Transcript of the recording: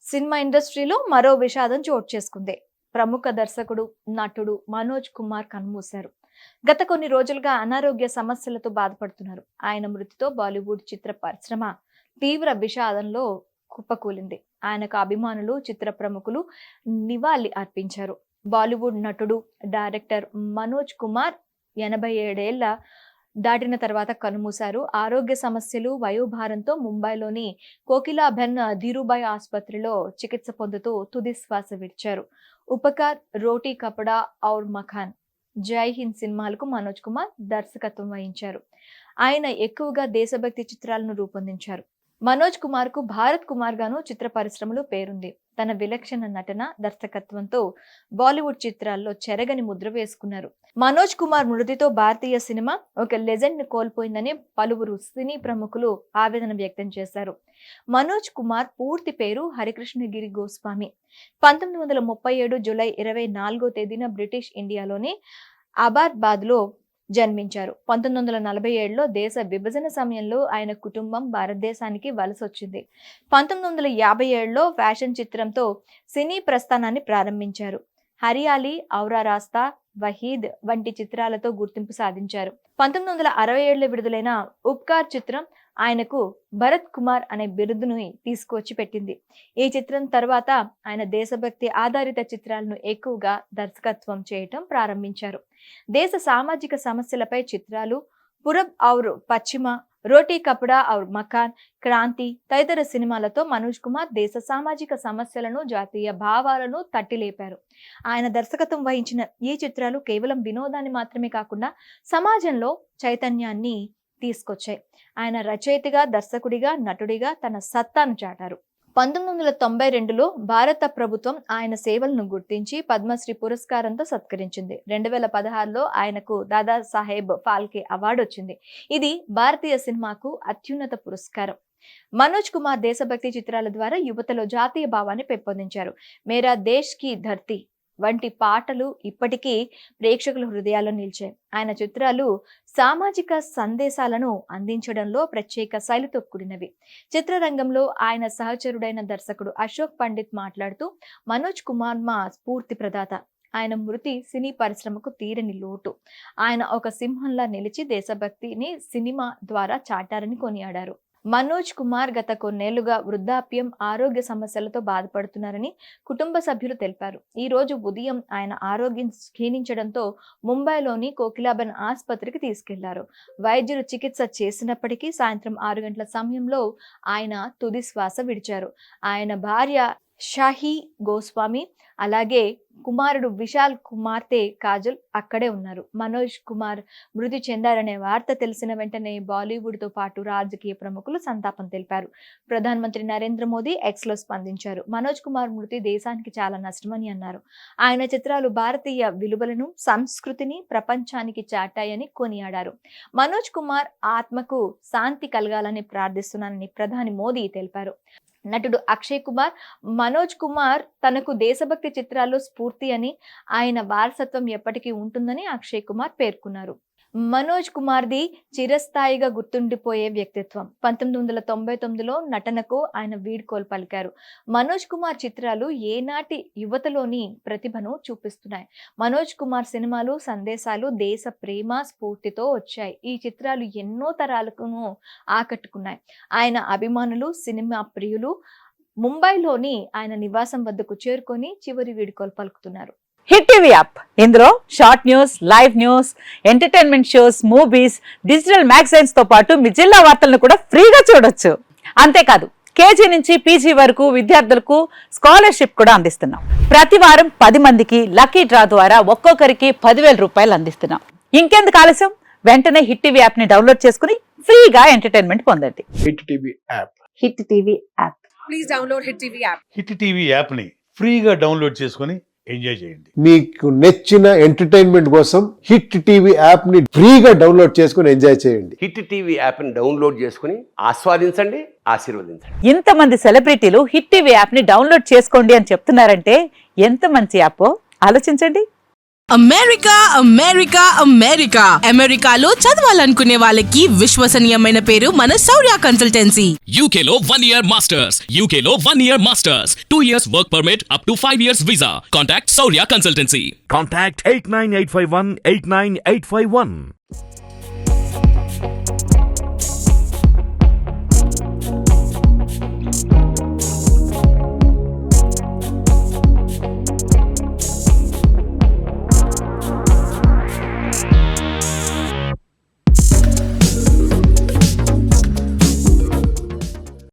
Cinema ఇండస్ట్రీలో మరో విషాదం చోటు చేసుకుంది. ప్రముఖ దర్శకుడు, నటుడు మనోజ్ కుమార్ కన్నుమూశారు. గత కొన్ని రోజులుగా అనారోగ్య సమస్యలతో బాధపడుతున్నారు. ఆయన మృతితో బాలీవుడ్ చిత్ర పరిశ్రమ తీవ్ర విషాదంలో కుప్పకూలింది. ఆయనకు అభిమానులు, చిత్ర ప్రముఖులు నివాళి అర్పించారు. బాలీవుడ్ నటుడు, డైరెక్టర్ మనోజ్ కుమార్ 87 ఏళ్ల దాటిన తర్వాత కన్నుమూశారు. ఆరోగ్య సమస్యలు, వయోభారంతో ముంబైలోని కోకిలాబెన్ ధీరుభాయ్ ఆసుపత్రిలో చికిత్స పొందుతూ తుది శ్వాస విడిచారు. ఉపకార్, రోటీ కపడా ఔర్ మకాన్, జై హింద్ సినిమాలకు మనోజ్ కుమార్ దర్శకత్వం వహించారు. ఆయన ఎక్కువగా దేశభక్తి చిత్రాలను రూపొందించారు. మనోజ్ కుమార్ కు భారత్ కుమార్ గాను చిత్ర పరిశ్రమలో పేరుంది. తన విలక్షణ నటన, దర్శకత్వంతో బాలీవుడ్ చిత్రాల్లో చెరగని ముద్ర వేసుకున్నారు. మనోజ్ కుమార్ మృతితో భారతీయ సినిమా ఒక లెజెండ్ ని కోల్పోయిందని పలువురు సినీ ప్రముఖులు ఆవేదన వ్యక్తం చేశారు. మనోజ్ కుమార్ పూర్తి పేరు హరికృష్ణగిరి గోస్వామి. 1937 జూలై 24వ తేదీన బ్రిటిష్ ఇండియాలోని అబార్బాద్ లో జన్మించారు. 1947లో దేశ విభజన సమయంలో ఆయన కుటుంబం భారతదేశానికి వలస వచ్చింది. 1957లో ఫ్యాషన్ చిత్రంతో సినీ ప్రస్థానాన్ని ప్రారంభించారు. హరియాలి, ఔరా రాస్తా, వహీద్ వంటి చిత్రాలతో గుర్తింపు సాధించారు. 1967లో విడుదలైన ఉపకార్ చిత్రం ఆయనకు భరత్ కుమార్ అనే బిరుదును తీసుకువచ్చి పెట్టింది. ఈ చిత్రం తర్వాత ఆయన దేశభక్తి ఆధారిత చిత్రాలను ఎక్కువగా దర్శకత్వం చేయటం ప్రారంభించారు. దేశ సామాజిక సమస్యలపై చిత్రాలు పురబ్ ఔర్ పశ్చిమ, రోటీ కపడా ఔర్ మకాన్, క్రాంతి తదితర సినిమాలతో మనోజ్ కుమార్ దేశ సామాజిక సమస్యలను, జాతీయ భావాలను తట్టిలేపారు. ఆయన దర్శకత్వం వహించిన ఈ చిత్రాలు కేవలం వినోదాన్ని మాత్రమే కాకుండా సమాజంలో చైతన్యాన్ని తీసుకొచ్చాయి. ఆయన రచయితగా, దర్శకుడిగా, నటుడిగా తన సత్తాను చాటారు. 1992లో భారత ప్రభుత్వం ఆయన సేవలను గుర్తించి పద్మశ్రీ పురస్కారంతో సత్కరించింది. 2016లో ఆయనకు దాదాసాహెబ్ ఫాల్కే అవార్డు వచ్చింది. ఇది భారతీయ సినిమాకు అత్యున్నత పురస్కారం. మనోజ్ కుమార్ దేశభక్తి చిత్రాల ద్వారా యువతలో జాతీయ భావాన్ని పెంపొందించారు. మేరా దేశ్ కి ధర్తీ వంటి పాటలు ఇప్పటికీ ప్రేక్షకుల హృదయాల్లో నిలిచాయి. ఆయన చిత్రాలు సామాజిక సందేశాలను అందించడంలో ప్రత్యేక శైలితో కూడినవి. చిత్రరంగంలో ఆయన సహచరుడైన దర్శకుడు అశోక్ పండిత్ మాట్లాడుతూ, మనోజ్ కుమార్ మా స్ఫూర్తి ప్రదాత. ఆయన మృతి సినీ పరిశ్రమకు తీరని లోటు. ఆయన ఒక సింహంలా నిలిచి దేశభక్తిని సినిమా ద్వారా చాటారని కొనియాడారు. మనోజ్ కుమార్ గత కొన్నేళ్లుగా వృద్ధాప్యం, ఆరోగ్య సమస్యలతో బాధపడుతున్నారని కుటుంబ సభ్యులు తెలిపారు. ఈ రోజు ఉదయం ఆయన ఆరోగ్యం క్షీణించడంతో ముంబైలోని కోకిలాబెన్ ఆసుపత్రికి తీసుకెళ్లారు. వైద్యులు చికిత్స చేసినప్పటికీ సాయంత్రం 6 గంటల సమయంలో ఆయన తుది శ్వాస విడిచారు. ఆయన భార్య షాహీ గోస్వామి, అలాగే కుమారుడు విశాల్, కుమార్తె కాజల్ అక్కడే ఉన్నారు. మనోజ్ కుమార్ మృతి చెందారనే వార్త తెలిసిన వెంటనే బాలీవుడ్ తో పాటు రాజకీయ ప్రముఖులు సంతాపం తెలిపారు. ప్రధానమంత్రి నరేంద్ర మోదీ ఎక్స్ లో స్పందించారు. మనోజ్ కుమార్ మృతి దేశానికి చాలా నష్టమని అన్నారు. ఆయన చిత్రాలు భారతీయ విలువలను, సంస్కృతిని ప్రపంచానికి చాటాయని కొనియాడారు. మనోజ్ కుమార్ ఆత్మకు శాంతి కలగాలని ప్రార్థిస్తున్నానని ప్రధాని మోదీ తెలిపారు. నటుడు అక్షయ్ కుమార్, మనోజ్ కుమార్ తనకు దేశభక్తి చిత్రాల్లో స్ఫూర్తి అని, ఆయన వారసత్వం ఎప్పటికీ ఉంటుందని అక్షయ్ కుమార్ పేర్కొన్నారు. మనోజ్ కుమార్ది చిరస్థాయిగా గుర్తుండిపోయే వ్యక్తిత్వం. 1999లో నటనకు ఆయన వీడ్కోలు పలికారు. మనోజ్ కుమార్ చిత్రాలు ఏనాటి యువతలోని ప్రతిభను చూపిస్తున్నాయి. మనోజ్ కుమార్ సినిమాలు, సందేశాలు దేశ ప్రేమ స్ఫూర్తితో వచ్చాయి. ఈ చిత్రాలు ఎన్నో తరాలకు ఆకట్టుకున్నాయి. ఆయన అభిమానులు, సినిమా ప్రియులు ముంబైలోని ఆయన నివాసం వద్దకు చేరుకొని చివరి వీడ్కోలు పలుకుతున్నారు. హిట్ టీవీ యాప్, ఇందులో short news, live news, entertainment shows, movies, digital magazines తో పాటు మీ జిల్లా వార్తలను కూడా ఫ్రీగా చూడొచ్చు. అంతేకాదు, కేజీ నుంచి పీజీ వరకు విద్యార్థులకు స్కాలర్షిప్ కూడా అందిస్తున్నాం. ప్రతి వారం 10 మందికి లక్కీ డ్రా ద్వారా ఒక్కొక్కరికి 10,000 రూపాయలు అందిస్తున్నాం. ఇంకెందుకు ఆలస్యం, వెంటనే హిట్ టీవీ యాప్ ని డౌన్లోడ్ చేసుకుని ఫ్రీగా ఎంటర్టైన్మెంట్ పొందండి. Hit TV app. Hit TV app. Please download hit TV app. Hit TV app ని ఫ్రీగా డౌన్లోడ్ చేసుకొని ఎంజాయ్ చేయండి. మీకు నచ్చిన ఎంటర్టైన్మెంట్ కోసం హిట్ టీవీ యాప్ ని ఫ్రీగా డౌన్లోడ్ చేసుకొని ఎంజాయ్ చేయండి. హిట్ టీవీ యాప్ ని డౌన్లోడ్ చేసుకుని ఆస్వాదించండి, ఆశీర్వదించండి. ఇంతమంది సెలబ్రిటీలు హిట్ టీవీ యాప్ ని డౌన్లోడ్ చేసుకోండి అని చెప్తున్నారంటే ఎంత మంచి యాప్ ఆలోచించండి. అమెరికా అమెరికా అమెరికా అమెరికాలో చదవాలనుకునే వాళ్ళకి విశ్వసనీయమైన పేరు మన శౌర్య consultancy. UK Law 1 Year Masters. UK Law 1 Year Masters. 2 years work permit up to 5 years visa. Contact Saurya Consultancy. Contact 89851 89851.